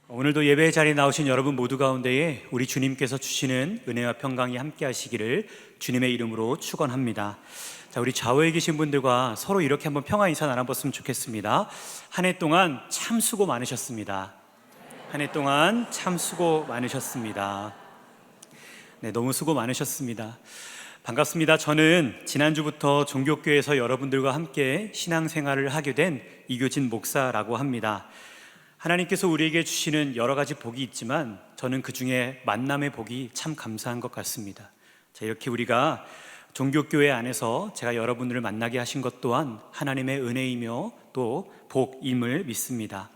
오늘도 예배 자리에 나오신 여러분 모두 가운데에 우리 주님께서 주시는 은혜와 평강이 함께 하시기를 주님의 이름으로 축원합니다. 자, 우리 좌우에 계신 분들과 서로 이렇게 한번 평화 인사 나눠봤으면 좋겠습니다. 한 해 동안 참 수고 많으셨습니다. 한 해 동안 참 수고 많으셨습니다. 네, 너무 수고 많으셨습니다. 반갑습니다. 저는 지난주부터 종교교회에서 여러분들과 함께 신앙생활을 하게 된 이교진 목사라고 합니다. 하나님께서 우리에게 주시는 여러 가지 복이 있지만 저는 그 중에 만남의 복이 참 감사한 것 같습니다. 자, 이렇게 우리가 종교교회 안에서 제가 여러분들을 만나게 하신 것 또한 하나님의 은혜이며 또 복임을 믿습니다.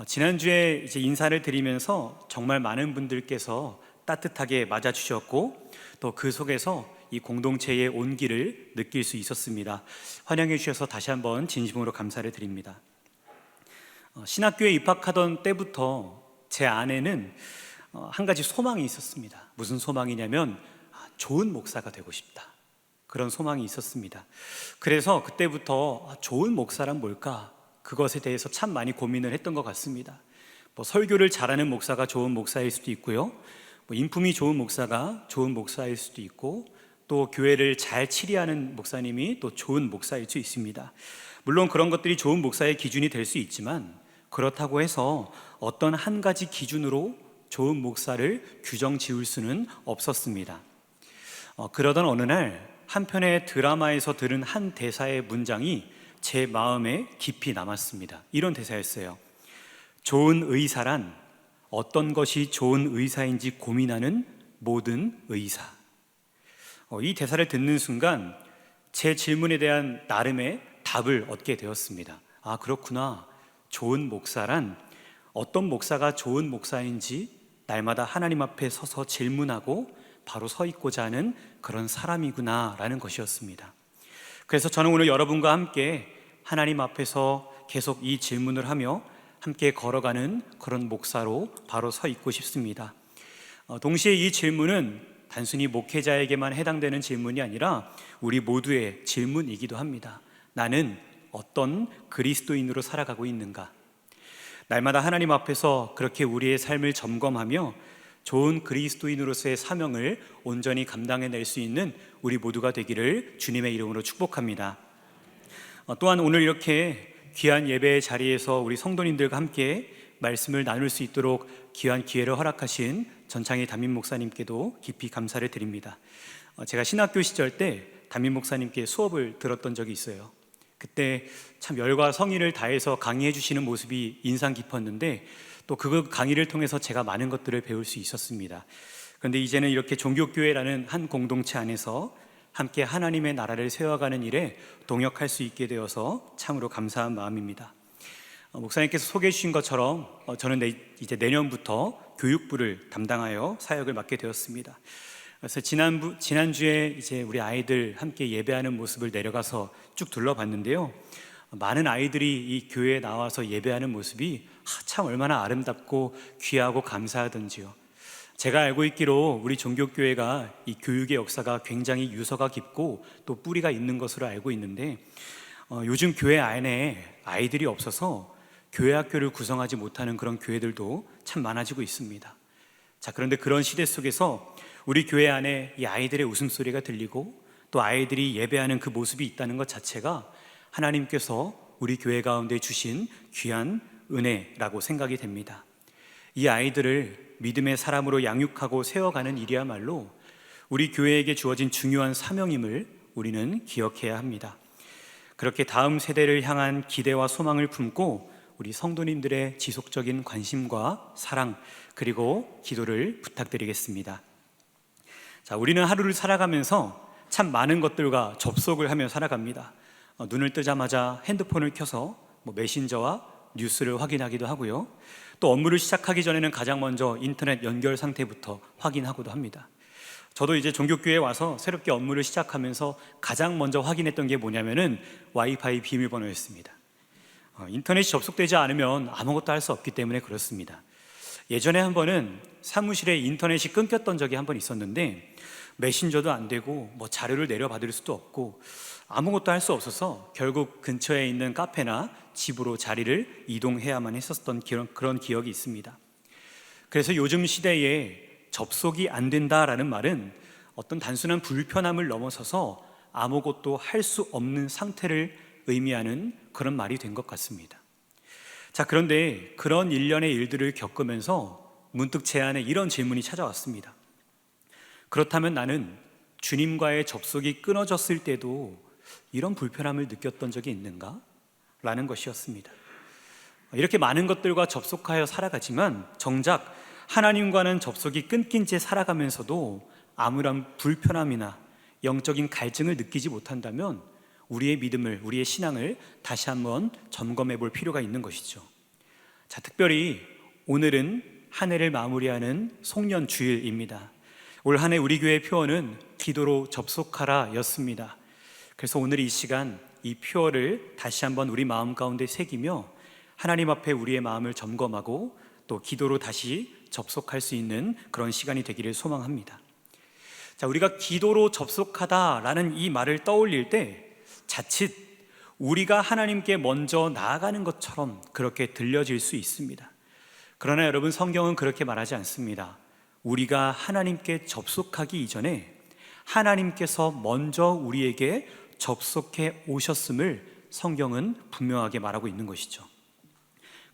지난주에 이제 인사를 드리면서 정말 많은 분들께서 따뜻하게 맞아주셨고 또 그 속에서 이 공동체의 온기를 느낄 수 있었습니다. 환영해 주셔서 다시 한번 진심으로 감사를 드립니다. 신학교에 입학하던 때부터 제 안에는 한 가지 소망이 있었습니다. 무슨 소망이냐면 좋은 목사가 되고 싶다, 그런 소망이 있었습니다. 그래서 그때부터 좋은 목사란 뭘까, 그것에 대해서 참 많이 고민을 했던 것 같습니다. 설교를 잘하는 목사가 좋은 목사일 수도 있고요, 인품이 좋은 목사가 좋은 목사일 수도 있고, 또 교회를 잘 치리하는 목사님이 또 좋은 목사일 수 있습니다. 물론 그런 것들이 좋은 목사의 기준이 될 수 있지만 그렇다고 해서 어떤 한 가지 기준으로 좋은 목사를 규정 지을 수는 없었습니다. 그러던 어느 날 한 편의 드라마에서 들은 한 대사의 문장이 제 마음에 깊이 남았습니다. 이런 대사였어요. 좋은 의사란 어떤 것이 좋은 의사인지 고민하는 모든 의사. 이 대사를 듣는 순간 제 질문에 대한 나름의 답을 얻게 되었습니다. 아, 그렇구나. 좋은 목사란 어떤 목사가 좋은 목사인지 날마다 하나님 앞에 서서 질문하고 바로 서 있고자 하는 그런 사람이구나 라는 것이었습니다. 그래서 저는 오늘 여러분과 함께 하나님 앞에서 계속 이 질문을 하며 함께 걸어가는 그런 목사로 바로 서 있고 싶습니다. 동시에 이 질문은 단순히 목회자에게만 해당되는 질문이 아니라 우리 모두의 질문이기도 합니다. 나는 어떤 그리스도인으로 살아가고 있는가? 날마다 하나님 앞에서 그렇게 우리의 삶을 점검하며 좋은 그리스도인으로서의 사명을 온전히 감당해낼 수 있는 우리 모두가 되기를 주님의 이름으로 축복합니다. 또한 오늘 이렇게 귀한 예배의 자리에서 우리 성도님들과 함께 말씀을 나눌 수 있도록 귀한 기회를 허락하신 전창희 담임 목사님께도 깊이 감사를 드립니다. 제가 신학교 시절 때 담임 목사님께 수업을 들었던 적이 있어요. 그때 참 열과 성의를 다해서 강의해 주시는 모습이 인상 깊었는데 또 그 강의를 통해서 제가 많은 것들을 배울 수 있었습니다. 그런데 이제는 이렇게 종교교회라는 한 공동체 안에서 함께 하나님의 나라를 세워가는 일에 동역할 수 있게 되어서 참으로 감사한 마음입니다. 목사님께서 소개해 주신 것처럼 저는 이제 내년부터 교육부를 담당하여 사역을 맡게 되었습니다. 그래서 지난주에 이제 우리 아이들 함께 예배하는 모습을 내려가서 쭉 둘러봤는데요, 많은 아이들이 이 교회에 나와서 예배하는 모습이 참 얼마나 아름답고 귀하고 감사하던지요. 제가 알고 있기로 우리 종교교회가 이 교육의 역사가 굉장히 유서가 깊고 또 뿌리가 있는 것으로 알고 있는데 요즘 교회 안에 아이들이 없어서 교회 학교를 구성하지 못하는 그런 교회들도 참 많아지고 있습니다. 자, 그런데 그런 시대 속에서 우리 교회 안에 이 아이들의 웃음소리가 들리고 또 아이들이 예배하는 그 모습이 있다는 것 자체가 하나님께서 우리 교회 가운데 주신 귀한 은혜라고 생각이 됩니다. 이 아이들을 믿음의 사람으로 양육하고 세워가는 일이야말로 우리 교회에게 주어진 중요한 사명임을 우리는 기억해야 합니다. 그렇게 다음 세대를 향한 기대와 소망을 품고 우리 성도님들의 지속적인 관심과 사랑 그리고 기도를 부탁드리겠습니다. 자, 우리는 하루를 살아가면서 참 많은 것들과 접속을 하며 살아갑니다. 눈을 뜨자마자 핸드폰을 켜서 메신저와 뉴스를 확인하기도 하고요, 또 업무를 시작하기 전에는 가장 먼저 인터넷 연결 상태부터 확인하고도 합니다. 저도 이제 종교교회에 와서 새롭게 업무를 시작하면서 가장 먼저 확인했던 게 뭐냐면은 와이파이 비밀번호였습니다. 인터넷이 접속되지 않으면 아무것도 할 수 없기 때문에 그렇습니다. 예전에 한 번은 사무실에 인터넷이 끊겼던 적이 한 번 있었는데 메신저도 안 되고 자료를 내려받을 수도 없고 아무것도 할 수 없어서 결국 근처에 있는 카페나 집으로 자리를 이동해야만 했었던 그런 기억이 있습니다. 그래서 요즘 시대에 접속이 안 된다라는 말은 어떤 단순한 불편함을 넘어서서 아무것도 할 수 없는 상태를 의미하는 그런 말이 된 것 같습니다. 자, 그런데 그런 일련의 일들을 겪으면서 문득 제 안에 이런 질문이 찾아왔습니다. 그렇다면 나는 주님과의 접속이 끊어졌을 때도 이런 불편함을 느꼈던 적이 있는가? 라는 것이었습니다. 이렇게 많은 것들과 접속하여 살아가지만 정작 하나님과는 접속이 끊긴 채 살아가면서도 아무런 불편함이나 영적인 갈증을 느끼지 못한다면 우리의 믿음을, 우리의 신앙을 다시 한번 점검해 볼 필요가 있는 것이죠. 자, 특별히 오늘은 한 해를 마무리하는 송년 주일입니다. 올 한 해 우리 교회의 표어는 기도로 접속하라 였습니다. 그래서 오늘 이 시간 이 표어를 다시 한번 우리 마음 가운데 새기며 하나님 앞에 우리의 마음을 점검하고 또 기도로 다시 접속할 수 있는 그런 시간이 되기를 소망합니다. 자, 우리가 기도로 접속하다라는 이 말을 떠올릴 때 자칫 우리가 하나님께 먼저 나아가는 것처럼 그렇게 들려질 수 있습니다. 그러나 여러분, 성경은 그렇게 말하지 않습니다. 우리가 하나님께 접속하기 이전에 하나님께서 먼저 우리에게 접속해 오셨음을 성경은 분명하게 말하고 있는 것이죠.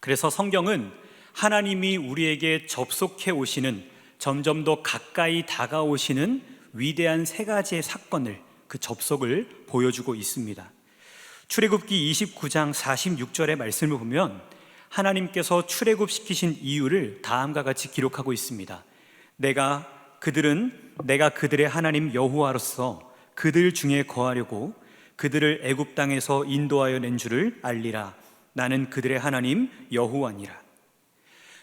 그래서 성경은 하나님이 우리에게 접속해 오시는, 점점 더 가까이 다가오시는 위대한 세 가지의 사건을, 그 접속을 보여주고 있습니다. 출애굽기 29장 46절의 말씀을 보면 하나님께서 출애굽시키신 이유를 다음과 같이 기록하고 있습니다. 내가 그들의 하나님 여호와로서 그들 중에 거하려고 그들을 애굽 땅에서 인도하여 낸 줄을 알리라. 나는 그들의 하나님 여호와니라.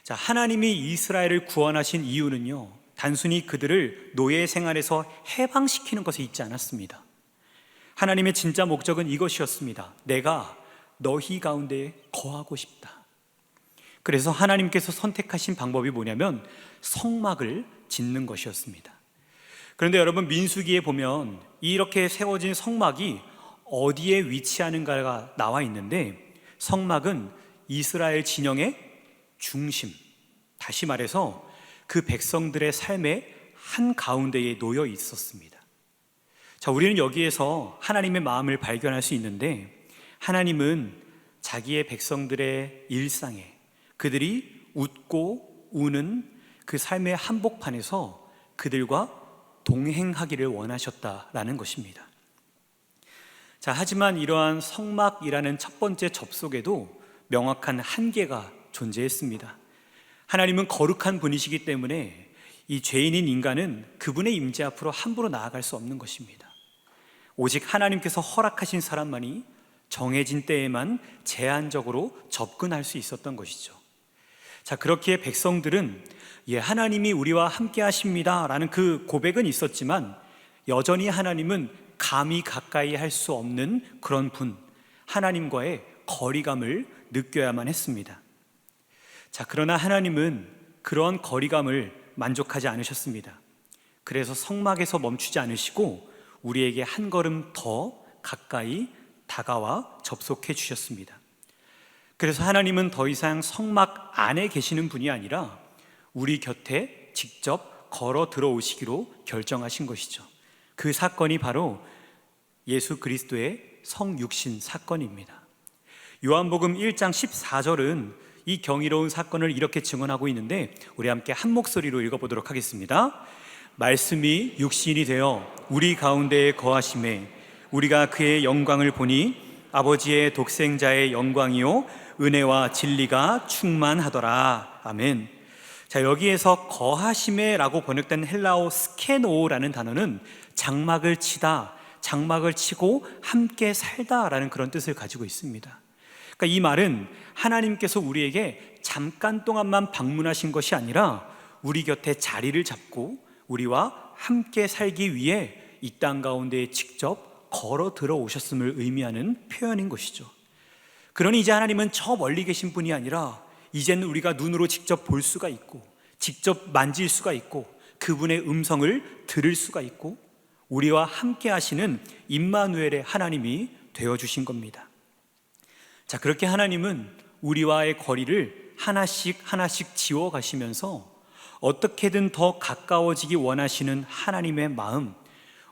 자, 하나님이 이스라엘을 구원하신 이유는요, 단순히 그들을 노예 생활에서 해방시키는 것에 있지 않았습니다. 하나님의 진짜 목적은 이것이었습니다. 내가 너희 가운데 거하고 싶다. 그래서 하나님께서 선택하신 방법이 뭐냐면 성막을 짓는 것이었습니다. 그런데 여러분, 민수기에 보면 이렇게 세워진 성막이 어디에 위치하는가가 나와 있는데, 성막은 이스라엘 진영의 중심, 다시 말해서 그 백성들의 삶의 한가운데에 놓여 있었습니다. 자, 우리는 여기에서 하나님의 마음을 발견할 수 있는데, 하나님은 자기의 백성들의 일상에, 그들이 웃고 우는 그 삶의 한복판에서 그들과 동행하기를 원하셨다라는 것입니다. 자, 하지만 이러한 성막이라는 첫 번째 접속에도 명확한 한계가 존재했습니다. 하나님은 거룩한 분이시기 때문에 이 죄인인 인간은 그분의 임재 앞으로 함부로 나아갈 수 없는 것입니다. 오직 하나님께서 허락하신 사람만이 정해진 때에만 제한적으로 접근할 수 있었던 것이죠. 자, 그렇기에 백성들은 하나님이 우리와 함께 하십니다 라는 그 고백은 있었지만 여전히 하나님은 감히 가까이 할 수 없는 그런 분, 하나님과의 거리감을 느껴야만 했습니다. 자, 그러나 하나님은 그런 거리감을 만족하지 않으셨습니다. 그래서 성막에서 멈추지 않으시고 우리에게 한 걸음 더 가까이 다가와 접속해 주셨습니다. 그래서 하나님은 더 이상 성막 안에 계시는 분이 아니라 우리 곁에 직접 걸어 들어오시기로 결정하신 것이죠. 그 사건이 바로 예수 그리스도의 성육신 사건입니다. 요한복음 1장 14절은 이 경이로운 사건을 이렇게 증언하고 있는데, 우리 함께 한 목소리로 읽어보도록 하겠습니다. 말씀이 육신이 되어 우리 가운데에 거하심에 우리가 그의 영광을 보니 아버지의 독생자의 영광이요 은혜와 진리가 충만하더라. 아멘. 자, 여기에서 거하심에 라고 번역된 헬라어 스케노라는 단어는 장막을 치다, 장막을 치고 함께 살다 라는 그런 뜻을 가지고 있습니다. 그러니까 이 말은 하나님께서 우리에게 잠깐 동안만 방문하신 것이 아니라 우리 곁에 자리를 잡고 우리와 함께 살기 위해 이 땅 가운데 직접 걸어 들어오셨음을 의미하는 표현인 것이죠. 그러니 이제 하나님은 저 멀리 계신 분이 아니라 이제는 우리가 눈으로 직접 볼 수가 있고 직접 만질 수가 있고 그분의 음성을 들을 수가 있고 우리와 함께 하시는 임마누엘의 하나님이 되어주신 겁니다. 자, 그렇게 하나님은 우리와의 거리를 하나씩 하나씩 지워가시면서 어떻게든 더 가까워지기 원하시는 하나님의 마음,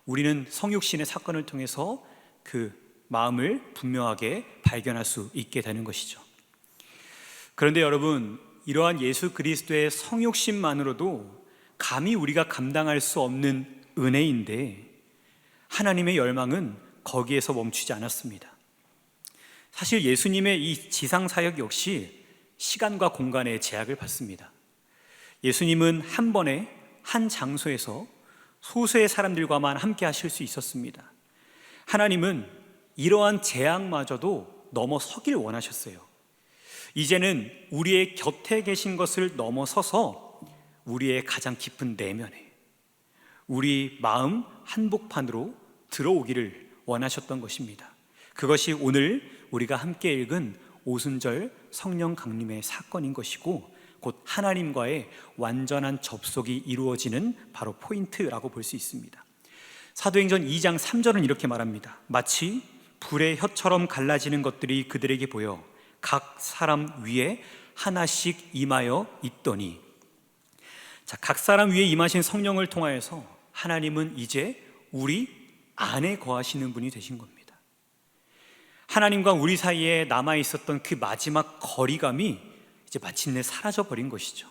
우리는 성육신의 사건을 통해서 그 마음을 분명하게 발견할 수 있게 되는 것이죠. 그런데 여러분, 이러한 예수 그리스도의 성육신만으로도 감히 우리가 감당할 수 없는 은혜인데 하나님의 열망은 거기에서 멈추지 않았습니다. 사실 예수님의 이 지상 사역 역시 시간과 공간의 제약을 받습니다. 예수님은 한 번에 한 장소에서 소수의 사람들과만 함께 하실 수 있었습니다. 하나님은 이러한 제약마저도 넘어서길 원하셨어요. 이제는 우리의 곁에 계신 것을 넘어서서 우리의 가장 깊은 내면에, 우리 마음 한복판으로 들어오기를 원하셨던 것입니다. 그것이 오늘 우리가 함께 읽은 오순절 성령 강림의 사건인 것이고, 곧 하나님과의 완전한 접속이 이루어지는 바로 포인트라고 볼 수 있습니다. 사도행전 2장 3절은 이렇게 말합니다. 마치 불의 혀처럼 갈라지는 것들이 그들에게 보여 각 사람 위에 하나씩 임하여 있더니, 자, 각 사람 위에 임하신 성령을 통하여서 하나님은 이제 우리 안에 거하시는 분이 되신 겁니다. 하나님과 우리 사이에 남아 있었던 그 마지막 거리감이 이제 마침내 사라져 버린 것이죠.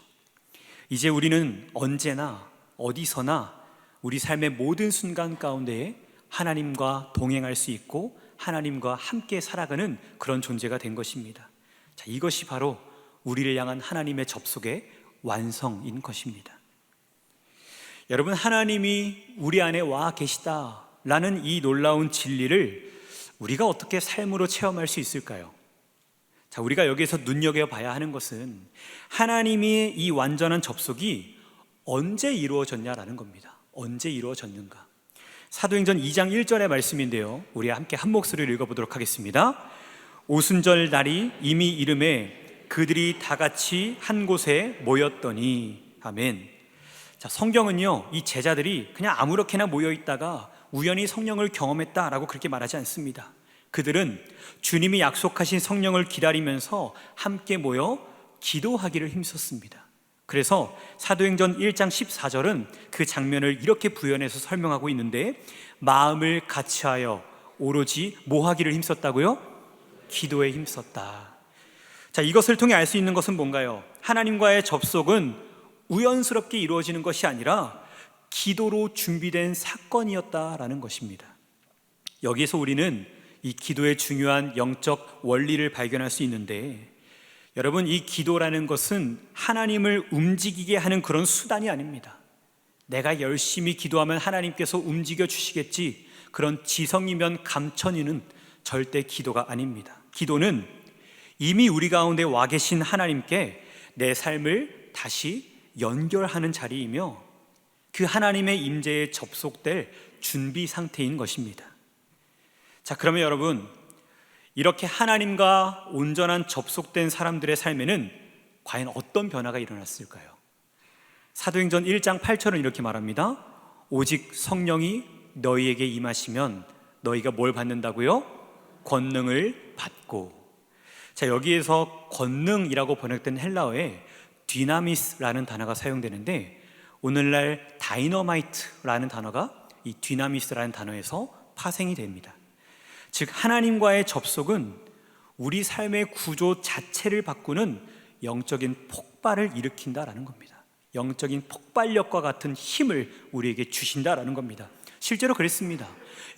이제 우리는 언제나 어디서나 우리 삶의 모든 순간 가운데에 하나님과 동행할 수 있고 하나님과 함께 살아가는 그런 존재가 된 것입니다. 자, 이것이 바로 우리를 향한 하나님의 접속의 완성인 것입니다. 여러분, 하나님이 우리 안에 와 계시다라는 이 놀라운 진리를 우리가 어떻게 삶으로 체험할 수 있을까요? 자, 우리가 여기에서 눈여겨봐야 하는 것은 하나님의 이 완전한 접속이 언제 이루어졌냐라는 겁니다. 언제 이루어졌는가? 사도행전 2장 1절의 말씀인데요, 우리 함께 한 목소리를 읽어보도록 하겠습니다. 오순절 날이 이미 이름에 그들이 다 같이 한 곳에 모였더니. 아멘. 자, 성경은요, 이 제자들이 그냥 아무렇게나 모여있다가 우연히 성령을 경험했다라고 그렇게 말하지 않습니다. 그들은 주님이 약속하신 성령을 기다리면서 함께 모여 기도하기를 힘썼습니다. 그래서 사도행전 1장 14절은 그 장면을 이렇게 부연해서 설명하고 있는데, 마음을 같이하여 오로지 뭐 하기를 힘썼다고요? 기도에 힘썼다. 자, 이것을 통해 알 수 있는 것은 뭔가요? 하나님과의 접속은 우연스럽게 이루어지는 것이 아니라 기도로 준비된 사건이었다라는 것입니다. 여기에서 우리는 이 기도의 중요한 영적 원리를 발견할 수 있는데, 여러분, 이 기도라는 것은 하나님을 움직이게 하는 그런 수단이 아닙니다. 내가 열심히 기도하면 하나님께서 움직여 주시겠지, 그런 지성이면 감천이는 절대 기도가 아닙니다. 기도는 이미 우리 가운데 와 계신 하나님께 내 삶을 다시 연결하는 자리이며 그 하나님의 임재에 접속될 준비 상태인 것입니다. 자, 그러면 여러분, 이렇게 하나님과 온전한 접속된 사람들의 삶에는 과연 어떤 변화가 일어났을까요? 사도행전 1장 8절은 이렇게 말합니다. 오직 성령이 너희에게 임하시면 너희가 뭘 받는다고요? 권능을 받고. 자, 여기에서 권능이라고 번역된 헬라어에 디나미스라는 단어가 사용되는데, 오늘날 다이너마이트라는 단어가 이 디나미스라는 단어에서 파생이 됩니다. 즉, 하나님과의 접속은 우리 삶의 구조 자체를 바꾸는 영적인 폭발을 일으킨다라는 겁니다. 영적인 폭발력과 같은 힘을 우리에게 주신다라는 겁니다. 실제로 그랬습니다.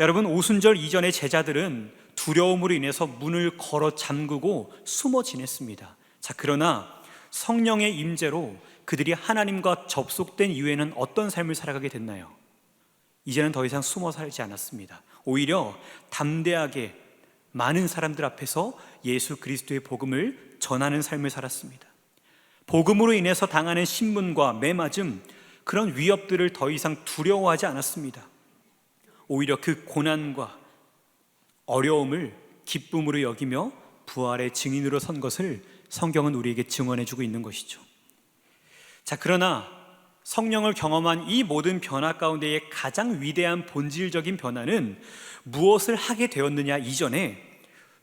여러분, 오순절 이전의 제자들은 두려움으로 인해서 문을 걸어 잠그고 숨어 지냈습니다. 자, 그러나 성령의 임재로 그들이 하나님과 접속된 이후에는 어떤 삶을 살아가게 됐나요? 이제는 더 이상 숨어 살지 않았습니다. 오히려 담대하게 많은 사람들 앞에서 예수 그리스도의 복음을 전하는 삶을 살았습니다. 복음으로 인해서 당하는 신문과 매맞음, 그런 위협들을 더 이상 두려워하지 않았습니다. 오히려 그 고난과 어려움을 기쁨으로 여기며 부활의 증인으로 선 것을 성경은 우리에게 증언해주고 있는 것이죠. 자, 그러나 성령을 경험한 이 모든 변화 가운데의 가장 위대한 본질적인 변화는 무엇을 하게 되었느냐 이전에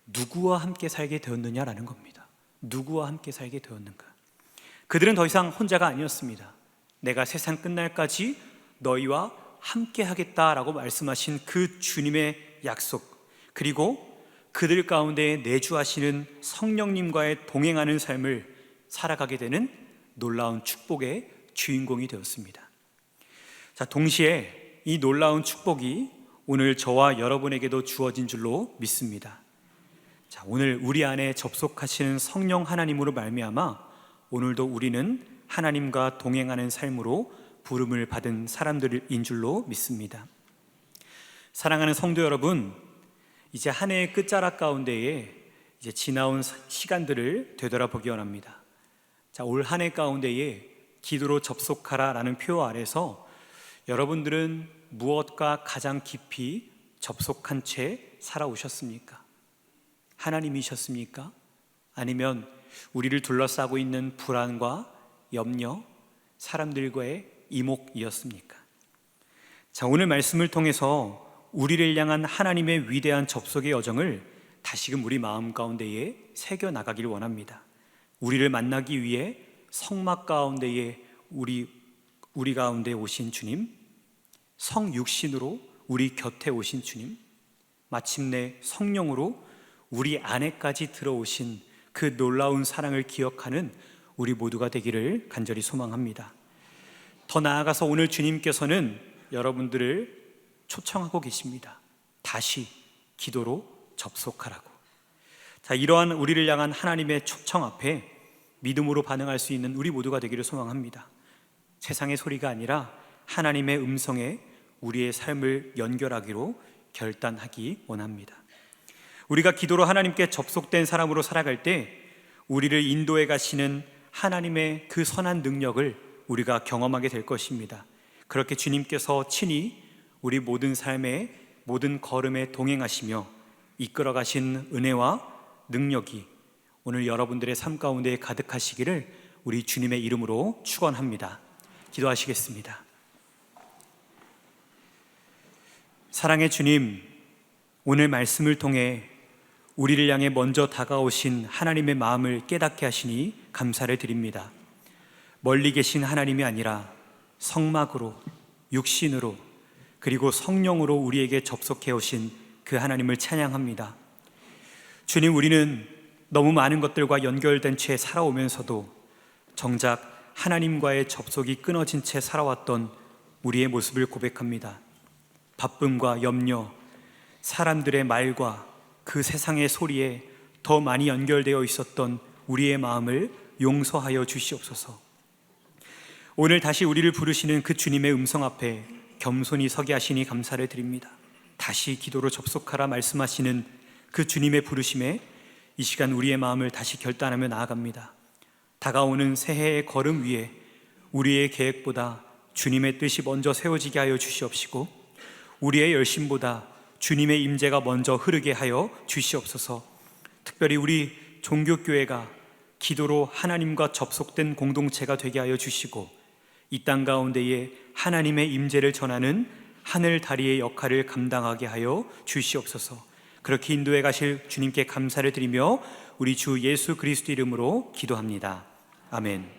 누구와 함께 살게 되었느냐라는 겁니다. 누구와 함께 살게 되었는가? 그들은 더 이상 혼자가 아니었습니다. 내가 세상 끝날까지 너희와 함께 하겠다라고 말씀하신 그 주님의 약속, 그리고 그들 가운데 내주하시는 성령님과의 동행하는 삶을 살아가게 되는 놀라운 축복의 주인공이 되었습니다. 자, 동시에 이 놀라운 축복이 오늘 저와 여러분에게도 주어진 줄로 믿습니다. 자, 오늘 우리 안에 접속하시는 성령 하나님으로 말미암아 오늘도 우리는 하나님과 동행하는 삶으로 부름을 받은 사람들인 줄로 믿습니다. 사랑하는 성도 여러분, 이제 한 해의 끝자락 가운데에 이제 지나온 시간들을 되돌아보기 원합니다. 자, 올 한 해 가운데에 기도로 접속하라라는 표 아래서 여러분들은 무엇과 가장 깊이 접속한 채 살아오셨습니까? 하나님이셨습니까? 아니면 우리를 둘러싸고 있는 불안과 염려, 사람들과의 이목이었습니까? 자, 오늘 말씀을 통해서 우리를 향한 하나님의 위대한 접속의 여정을 다시금 우리 마음 가운데에 새겨 나가길 원합니다. 우리를 만나기 위해 성막 가운데에 우리 가운데 오신 주님, 성육신으로 우리 곁에 오신 주님, 마침내 성령으로 우리 안에까지 들어오신 그 놀라운 사랑을 기억하는 우리 모두가 되기를 간절히 소망합니다. 더 나아가서 오늘 주님께서는 여러분들을 초청하고 계십니다. 다시 기도로 접속하라고. 자, 이러한 우리를 향한 하나님의 초청 앞에 믿음으로 반응할 수 있는 우리 모두가 되기를 소망합니다. 세상의 소리가 아니라 하나님의 음성에 우리의 삶을 연결하기로 결단하기 원합니다. 우리가 기도로 하나님께 접속된 사람으로 살아갈 때 우리를 인도해 가시는 하나님의 그 선한 능력을 우리가 경험하게 될 것입니다. 그렇게 주님께서 친히 우리 모든 삶의 모든 걸음에 동행하시며 이끌어 가신 은혜와 능력이 오늘 여러분들의 삶 가운데 가득하시기를 우리 주님의 이름으로 축원합니다. 기도하시겠습니다. 사랑의 주님, 오늘 말씀을 통해 우리를 향해 먼저 다가오신 하나님의 마음을 깨닫게 하시니 감사를 드립니다. 멀리 계신 하나님이 아니라 성막으로, 육신으로, 그리고 성령으로 우리에게 접속해 오신 그 하나님을 찬양합니다. 주님, 우리는 너무 많은 것들과 연결된 채 살아오면서도 정작 하나님과의 접속이 끊어진 채 살아왔던 우리의 모습을 고백합니다. 바쁨과 염려, 사람들의 말과 그 세상의 소리에 더 많이 연결되어 있었던 우리의 마음을 용서하여 주시옵소서. 오늘 다시 우리를 부르시는 그 주님의 음성 앞에 겸손히 서게 하시니 감사를 드립니다. 다시 기도로 접속하라 말씀하시는 그 주님의 부르심에 이 시간 우리의 마음을 다시 결단하며 나아갑니다. 다가오는 새해의 걸음 위에 우리의 계획보다 주님의 뜻이 먼저 세워지게 하여 주시옵시고 우리의 열심보다 주님의 임재가 먼저 흐르게 하여 주시옵소서. 특별히 우리 종교교회가 기도로 하나님과 접속된 공동체가 되게 하여 주시고 이 땅 가운데에 하나님의 임재를 전하는 하늘 다리의 역할을 감당하게 하여 주시옵소서. 그렇게 인도해 가실 주님께 감사를 드리며 우리 주 예수 그리스도 이름으로 기도합니다. 아멘.